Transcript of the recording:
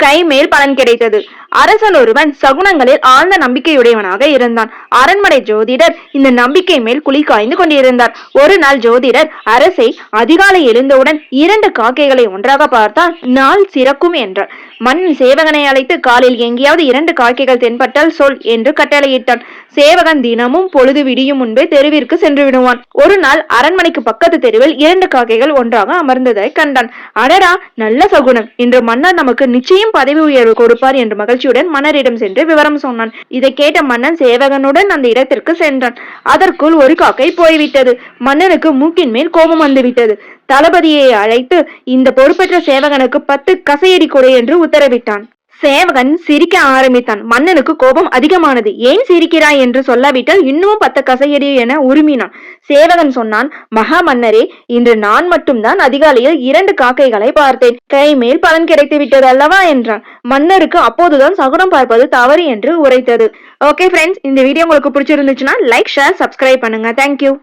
கைமேல் பலன் கிடைத்தது. அரசன் ஒருவன் சகுனங்களில் ஆழ்ந்த நம்பிக்கையுடையவனாக இருந்தான். அரண்மனை ஜோதிடர் இந்த நம்பிக்கை மேல் குழி காய்ந்து கொண்டிருந்தார். ஒரு நாள் ஜோதிடர், அரசை, அதிகாலை எழுந்தவுடன் 2 காக்கைகளை ஒன்றாக பார்த்தால் நாள் சிறக்கும் என்றார். மன்னன் சேவகனை அழைத்து, காலில் எங்கேயாவது 2 காக்கைகள் தென்பட்டால் சொல் என்று கட்டளையிட்டான். சேவகன் தினமும் பொழுது விடியும் முன்பே தெருவிற்கு சென்று விடுவான். ஒரு நாள் அரண்மனைக்கு பக்கத்து தெருவில் 2 காக்கைகள் ஒன்றாக அமர்ந்ததை கண்டான். அடடா, நல்ல சகுனம், இன்று மன்னர் நமக்கு நிச்சயம் பதவி உயர்வு கொடுப்பார் என்று மகிழ்ச்சியுடன் மன்னரிடம் சென்று விவரம் சொன்னான். இதை கேட்ட மன்னன் சேவகனுடன் அந்த இடத்திற்கு சென்றான். அதற்குள் ஒரு காக்கை போய்விட்டது. மன்னனுக்கு மூக்கின் மேல் கோபம் வந்துவிட்டது. தளபதியை அழைத்து, இந்த பொறுப்பற்ற சேவகனுக்கு 10 கசையடி கொடு என்று உத்தரவிட்டான். சேவகன் சிரிக்க ஆரம்பித்தான். மன்னனுக்கு கோபம் அதிகமானது. ஏன் சிரிக்கிறாய் என்று சொல்லாவிட்டால் இன்னும் 10 கசையடி என உருமினான். சேவகன் சொன்னான், மகா மன்னரே, இன்று நான் மட்டும்தான் அதிகாலையில் 2 காக்கைகளை பார்த்தேன். கை மேல் பலன் கிடைத்து விட்டது அல்லவா என்றான். மன்னருக்கு அப்போதுதான் சகுனம் பார்ப்பது தவறு என்று உரைத்தது. ஓகே ஃப்ரெண்ட்ஸ், இந்த வீடியோ உங்களுக்கு பிடிச்சிருந்துச்சுன்னா லைக், ஷேர், சப்ஸ்கிரைப் பண்ணுங்க. தேங்க்யூ.